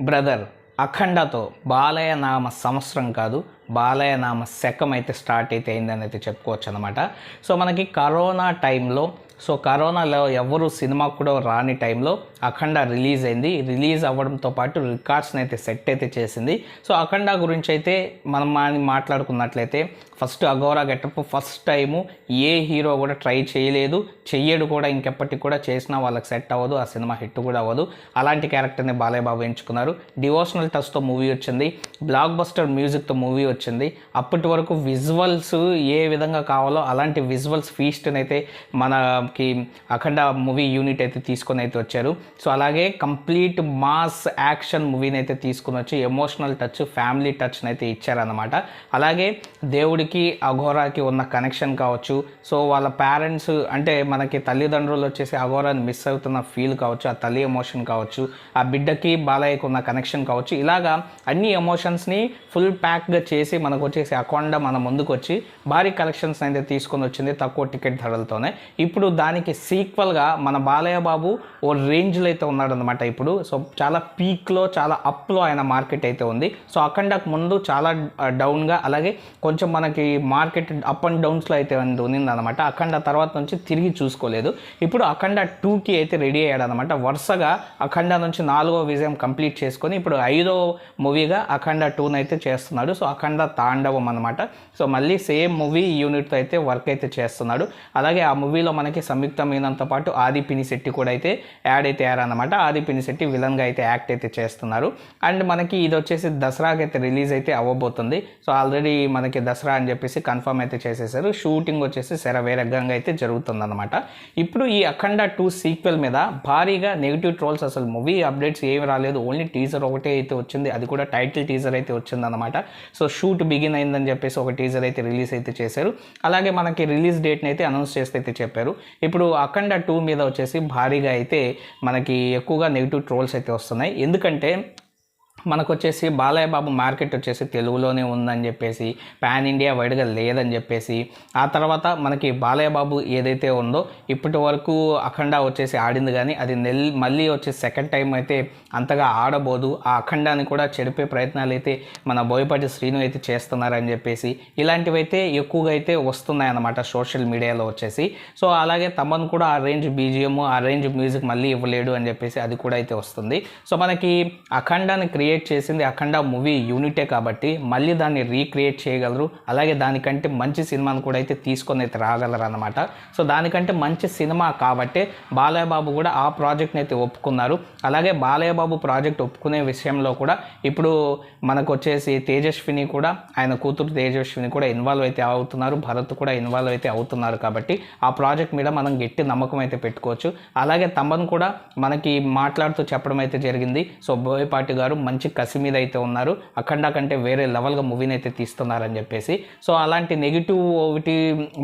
Brother అఖండతో Balayya నామ సంవత్సరం కాదు, బాలయ్య నామ శకం అయితే స్టార్ట్ అయితే అయిందని అయితే చెప్పుకోవచ్చు అనమాట. సో మనకి కరోనా టైంలో, కరోనాలో ఎవరు సినిమాకు కూడా రాని టైంలో అఖండ రిలీజ్ అయింది. రిలీజ్ అవ్వడంతో పాటు రికార్డ్స్ని అయితే సెట్ అయితే చేసింది. సో అఖండ గురించి అయితే మనం మాట్లాడుకున్నట్లయితే first Aghora getup first time ఏ హీరో కూడా ట్రై చేయలేదు, చెయ్యడు కూడా, ఇంకెప్పటికి కూడా చేసినా వాళ్ళకి సెట్ అవ్వదు, ఆ సినిమా హిట్ కూడా అవ్వదు. అలాంటి క్యారెక్టర్ని బాలయ్య బాబు ఎంచుకున్నారు. డివోషనల్ టచ్తో మూవీ వచ్చింది, బ్లాక్ బస్టర్ మ్యూజిక్తో మూవీ వచ్చింది. అప్పటి వరకు విజువల్స్ ఏ విధంగా కావాలో అలాంటి విజువల్స్ ఫీస్ట్ని అయితే మనకి అఖండ మూవీ యూనిట్ అయితే తీసుకొని అయితే వచ్చారు. సో అలాగే కంప్లీట్ మాస్ యాక్షన్ మూవీని అయితే తీసుకుని వచ్చి ఎమోషనల్ టచ్, ఫ్యామిలీ టచ్ని అయితే ఇచ్చారన్నమాట. అలాగే దేవుడికి అఘోరాకి ఉన్న కనెక్షన్ కావచ్చు, సో వాళ్ళ పేరెంట్స్ అంటే మనకి తల్లిదండ్రులు వచ్చేసి అఘోరాని మిస్ అవుతున్న ఫీల్ కావచ్చు, ఆ తల్లి ఎమోషన్ కావచ్చు, ఆ బిడ్డకి బాలయ్యకు ఉన్న కనెక్షన్ కావచ్చు, ఇలాగా అన్ని ఎమోషన్స్ని ఫుల్ ప్యాక్గా చేసి మనకు వచ్చేసి అఖండ మన ముందుకు వచ్చి భారీ కలెక్షన్స్ అయితే తీసుకొని వచ్చింది తక్కువ టికెట్ ధరలతోనే. ఇప్పుడు దానికి సీక్వల్గా మన బాలయ్య బాబు ఓ రేంజ్లో అయితే ఉన్నాడనమాట ఇప్పుడు. సో చాలా పీక్లో, చాలా అప్లో ఆయన మార్కెట్ అయితే ఉంది. సో అఖండకు ముందు చాలా డౌన్గా, అలాగే కొంచెం మనకి మార్కెట్ అప్ అండ్ డౌన్స్లో అయితే ఉన్నిందనమాట. అఖండ తర్వాత నుంచి తిరిగి చూసుకోలేదు. ఇప్పుడు అఖండ 2కి అయితే రెడీ అయ్యాడనమాట. వరుసగా అఖండ నుంచి 4వ విజయం కంప్లీట్ చేసుకొని ఇప్పుడు 5వ మూవీగా అఖండ 2ని అయితే చేస్తున్నాడు. సో అఖండ తాండవం అనమాట. సో మళ్ళీ సేమ్ మూవీ యూనిట్తో అయితే వర్క్ అయితే చేస్తున్నాడు. అలాగే ఆ మూవీలో మనకి సంయుక్త మీనంతో పాటు ఆది పినిశెట్టి కూడా అయితే యాడ్ అయితే అయ్యారనమాట. ఆది పినిశెట్టి విలన్గా అయితే యాక్ట్ అయితే చేస్తున్నారు. అండ్ మనకి ఇది వచ్చేసి దసరాకి అయితే రిలీజ్ అయితే అవ్వబోతుంది. సో ఆల్రెడీ మనకి దసరా అని చెప్పేసి కన్ఫర్మ్ అయితే చేసేసారు. షూటింగ్ వచ్చేసి శరవేగంగా అయితే జరుగుతుందన్నమాట. ఇప్పుడు ఈ అఖండ 2 సీక్వెల్ మీద భారీగా నెగిటివ్ ట్రోల్స్, అసలు మూవీ అప్డేట్స్ ఏమి రాలేదు, ఓన్లీ టీజర్ ఒకటే అయితే వచ్చింది, అది కూడా టైటిల్ టీజర్ అయితే వచ్చిందన్నమాట. సో షూట్ బిగిన్ అయిందని చెప్పేసి ఒక టీజర్ అయితే రిలీజ్ అయితే చేశారు. అలాగే మనకి రిలీజ్ డేట్ని అయితే అనౌన్స్ చేస్తే అయితే చెప్పారు. ఇప్పుడు అఖండ 2 మీద వచ్చేసి భారీగా అయితే మనకి ఎక్కువగా నెగిటివ్ ట్రోల్స్ అయితే వస్తున్నాయి. ఎందుకంటే మనకు వచ్చేసి బాలయ్య బాబు మార్కెట్ వచ్చేసి తెలుగులోనే ఉందని చెప్పేసి, పాన్ ఇండియా వైడ్గా లేదని చెప్పేసి, ఆ తర్వాత మనకి బాలయ్య బాబు ఏదైతే ఉందో ఇప్పటి వరకు అఖండ వచ్చేసి ఆడింది, కానీ అది మళ్ళీ వచ్చేసి సెకండ్ టైం అయితే అంతగా ఆడబోదు, ఆ అఖండాన్ని కూడా చెడిపే ప్రయత్నాలు అయితే మన బోయపాటి శ్రీను అయితే చేస్తున్నారని చెప్పేసి ఇలాంటివి అయితే ఎక్కువగా అయితే వస్తున్నాయి అన్నమాట సోషల్ మీడియాలో వచ్చేసి. సో అలాగే తమన్ కూడా ఆ రేంజ్ బీజిఎం, ఆ రేంజ్ మ్యూజిక్ మళ్ళీ ఇవ్వలేడు అని చెప్పేసి అది కూడా అయితే వస్తుంది. సో మనకి అఖండాన్ని క్రియేట్ చేసింది అఖండ మూవీ యూనిటే కాబట్టి మళ్ళీ దాన్ని రీక్రియేట్ చేయగలరు. అలాగే దానికంటే మంచి సినిమాను కూడా అయితే తీసుకొని అయితే రాగలరు అన్నమాట. సో దానికంటే మంచి సినిమా కాబట్టి బాలయ్య బాబు కూడా ఆ ప్రాజెక్ట్ని అయితే ఒప్పుకున్నారు. అలాగే బాలయ్య బాబు ప్రాజెక్ట్ ఒప్పుకునే విషయంలో కూడా ఇప్పుడు మనకు వచ్చేసి తేజస్విని కూడా, ఆయన కూతురు తేజస్విని కూడా ఇన్వాల్వ్ అయితే అవుతున్నారు, భరత్ కూడా ఇన్వాల్వ్ అయితే అవుతున్నారు. కాబట్టి ఆ ప్రాజెక్ట్ మీద మనం గట్టి నమ్మకం అయితే పెట్టుకోవచ్చు. అలాగే తమన్ కూడా మనకి మాట్లాడుతూ చెప్పడం అయితే జరిగింది. సో బోయపాటి గారు మంచి కసి మీద అయితే ఉన్నారు, అఖండ కంటే వేరే లెవెల్గా మూవీని అయితే తీస్తున్నారని చెప్పేసి. సో అలాంటి నెగిటివ్ ఒకటి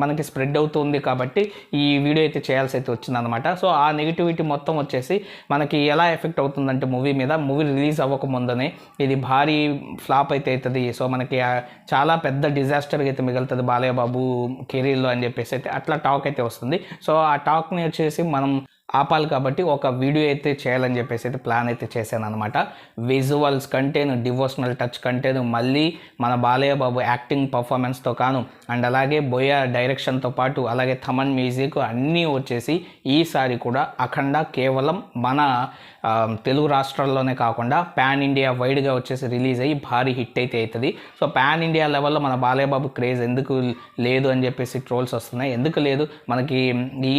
మనకి స్ప్రెడ్ అవుతుంది కాబట్టి ఈ వీడియో అయితే చేయాల్సి అయితే వచ్చిందనమాట. సో ఆ నెగిటివిటీ మొత్తం వచ్చేసి మనకి ఎలా ఎఫెక్ట్ అవుతుందంటే మూవీ మీద, మూవీ రిలీజ్ అవ్వకముందనే ఇది భారీ ఫ్లాప్ అయితే అవుతుంది, సో మనకి చాలా పెద్ద డిజాస్టర్గా అయితే మిగులుతుంది బాలయ్య బాబు కెరీర్లో అని చెప్పేసి అయితే అట్లా టాక్ అయితే వస్తుంది. సో ఆ టాక్ని వచ్చేసి మనం ఆపాలి కాబట్టి ఒక వీడియో అయితే చేయాలని చెప్పేసి అయితే ప్లాన్ అయితే చేశాను అనమాట. విజువల్స్ కంటేను, డివోషనల్ టచ్ కంటేను, మళ్ళీ మన బాలయ్య బాబు యాక్టింగ్ పర్ఫార్మెన్స్తో కాను, అండ్ అలాగే బోయా డైరెక్షన్తో పాటు అలాగే థమన్ మ్యూజిక్ అన్నీ వచ్చేసి ఈసారి కూడా అఖండ కేవలం మన తెలుగు రాష్ట్రాల్లోనే కాకుండా పాన్ ఇండియా వైడ్గా వచ్చేసి రిలీజ్ అయ్యి భారీ హిట్ అయితే అవుతుంది. సో పాన్ ఇండియా లెవెల్లో మన బాలయ్య బాబు క్రేజ్ ఎందుకు లేదు అని చెప్పేసి ట్రోల్స్ వస్తున్నాయి. ఎందుకు లేదు, మనకి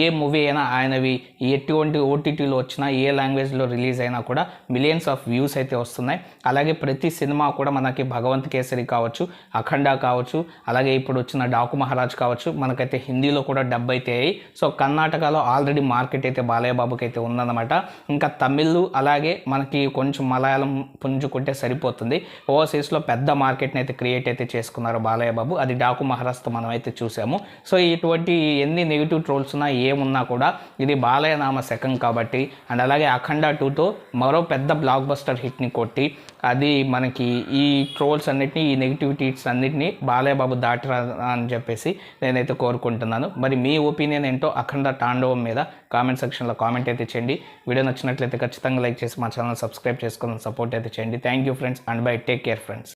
ఏ మూవీ అయినా ఆయనవి ఎటువంటి ఓటీటీలో వచ్చినా, ఏ లాంగ్వేజ్లో రిలీజ్ అయినా కూడా మిలియన్స్ ఆఫ్ వ్యూస్ అయితే వస్తున్నాయి. అలాగే ప్రతి సినిమా కూడా మనకి భగవంత్ కేసరి కావచ్చు, అఖండ కావచ్చు, అలాగే ఇప్పుడు వచ్చిన డాకు మహారాజ్ కావచ్చు, మనకైతే హిందీలో కూడా డబ్ అయితే అయ్యాయి. సో కర్ణాటకలో ఆల్రెడీ మార్కెట్ అయితే బాలయ్య బాబుకి అయితే ఉందన్నమాట. ఇంకా తమిళ్, అలాగే మనకి కొంచెం మలయాళం పుంజుకుంటే సరిపోతుంది. ఓవర్సీస్లో పెద్ద మార్కెట్ని అయితే క్రియేట్ అయితే చేసుకున్నారు బాలయ్య బాబు, అది డాకు మహారాజ్తో మనం అయితే చూసాము. సో ఇటువంటి ఎన్ని నెగిటివ్ ట్రోల్స్ ఉన్నా ఏమున్నా కూడా ఇది బాలయ్య నామ శకం కాబట్టి, అండ్ అలాగే అఖండ 2తో మరో పెద్ద బ్లాక్ బస్టర్ హిట్ని కొట్టి అది మనకి ఈ ట్రోల్స్ అన్నిటినీ, ఈ నెగిటివిటీస్ అన్నిటినీ బాలయ్య బాబు దాటరా అని చెప్పేసి నేనైతే కోరుకుంటున్నాను. మరి మీ ఒపీనియన్ ఏంటో అఖండ తాండవం మీద కామెంట్ సెక్షన్లో కామెంట్ అయితే చేయండి. వీడియో నచ్చినట్లయితే ఖచ్చితంగా ఖచ్చితంగా లైక్ చేసి మా ఛానల్ సబ్స్క్రైబ్ చేసుకొని సపోర్ట్ అయితే చేయండి. Thank you friends and by, take care friends.